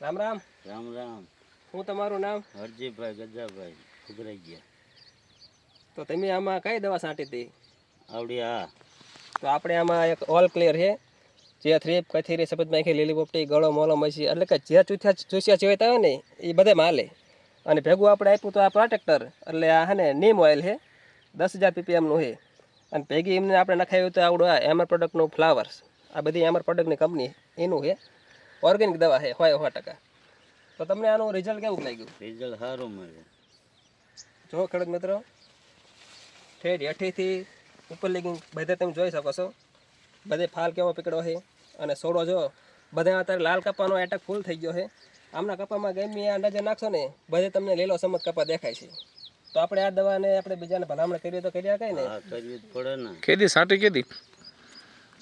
રામ રામ. રામ રામ. શું તમારું નામ? હરજીભાઈ ગજાભાઈ ઉભરાઈ ગયા. તો તમે આમાં કઈ દવા છાંટી હતી? આવડી હા. તો આપણે આમાં એક ઓલ ક્લિયર છે, જે થ્રીપ કથીરી સફેદ માખી લીલી પોપટી ગળો મોલો મસી એટલે કે જે ચૂસ્યા ચેવતા હોય ને એ બધે માલે. અને ભેગું આપણે આપ્યું તો આ પ્રોટેક્ટર એટલે આ હે ને નીમ ઓઇલ છે 10,000 ppmનું છે. અને ભેગી એમને આપણે નખાવ્યું તો આવડું આ એમઆર પ્રોડક્ટનું ફ્લાવર્સ, આ બધી એમઆર પ્રોડક્ટની કંપની એનું છે, ઓર્ગેનિક દવા છે 100%. તો તમને આનું રિઝલ્ટ કેવું લાગ્યું? રિઝલ્ટ સારું મળે. જો ખેડૂત મિત્રો, ઠેઠ હેઠીથી ઉપર લગી બધે તમે જોઈ શકો છો, બધે ફાલ કેવો પકડ્યો છે. અને સોડો જો બધે અત્યારે લાલ કપાનો એટક ફૂલ થઈ ગયો છે. આમના કપામાં ગમે આ અંદાજે નાખશો ને બધે તમને લીલો સમજ કપા દેખાય છે. તો આપણે આ દવાને આપણે બીજાને ભલામણ કરીએ તો કરી શકાય ને? હા, કરવી જ પડે ને. કેદી સાટી કેદી?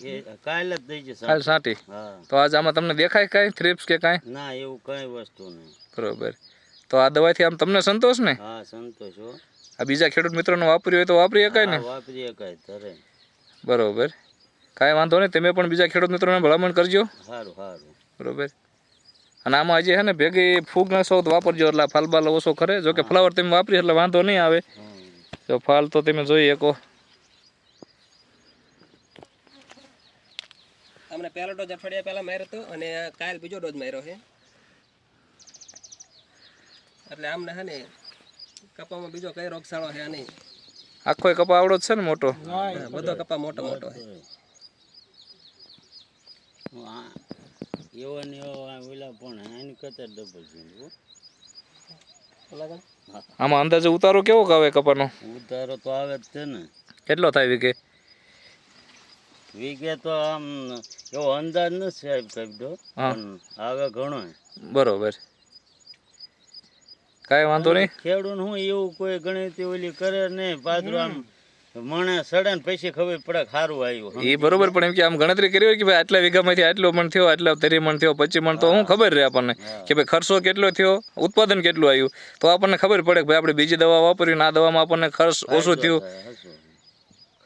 એ કાલ જ થઈ જશે. કાલ સાટી. હા. તો આજ આમાં તમને દેખાય કાંઈ થ્રિપ્સ કે કાંઈ? ના, એવું કઈ વસ્તુ નહીં. બરોબર. તો આ દવાથી આમ તમને સંતોષ ને? હા, સંતોષ હો. આ બીજા ખેડૂત મિત્રોને વાપર્યું હોય તો વાપરી શકાય ને? હા, વાપરી શકાય તરે. બરોબર, કાંઈ વાંધો નહીં. તમે પણ બીજા ખેડૂત મિત્રોને ભલામણ કરજો. સારું સારું. બરોબર. અને આમાં હજી છે ને ભેગી ફૂગનાશક તો વાપરજો એટલે ફાલ બાલ ઓછો ખરે. જો કે ફ્લાવર તમે વાપરી એટલે વાંધો નહીં આવે. જો ફાલ તો તમે જોઈ શકો. અમને પહેલો ડોઝ અઠવાડિયા પહેલાં માર્યો હતો અને કાલ બીજો ડોઝ માર્યો છે. એટલે આમને હે ને કપામાં બીજો કઈ રોગચાળો છે નહીં. આખો કપા આવડો જ છે ને મોટો? બધો કપા મોટો મોટો છે. એવો ને એવો ઓલા પણ એની કરતા ડબલ છે. આમાં અંદાજે ઉતારો કેવો આવે કપાનો? ઉતારો તો આવે જ છે ને. કેટલો થાય વીઘે? વીઘે તો આમ એવો અંદાજ નથી સાહેબ કાઢ્યો, પણ આવે ઘણો. બરોબર, કાંઈ વાંધો નહીં. ખેડૂત હું એવું કોઈ ગણિત ઓલી કરે નહીં, પાછું આમ મણે સડે ને પછી ખબર પડે સારું આવ્યું. એ બરોબર, પણ એમ કે આમ ગણતરી કરી હોય કે ભાઈ આટલા વીઘામાંથી આટલો મણ થયો, આટલા 30 મણ થયો, 25 મણ, તો હું ખબર રહે આપણને કે ભાઈ ખર્ચો કેટલો થયો, ઉત્પાદન કેટલું આવ્યું, તો આપણને ખબર પડે કે ભાઈ આપણે બીજી દવા વાપરી આ દવામાં આપણને ખર્ચ ઓછું થયું,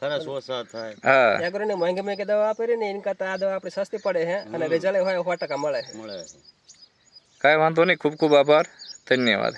ખર્ચ ઓછા થાય. હા, એગ્રોની મોંઘી દવા વાપરી ને એની કરતા આ દવા આપણે સસ્તી પડે છે અને રિઝલ્ટ હોય 100% મળે. મળે. કાંઈ વાંધો નહીં. ખૂબ ખૂબ આભાર, ધન્યવાદ.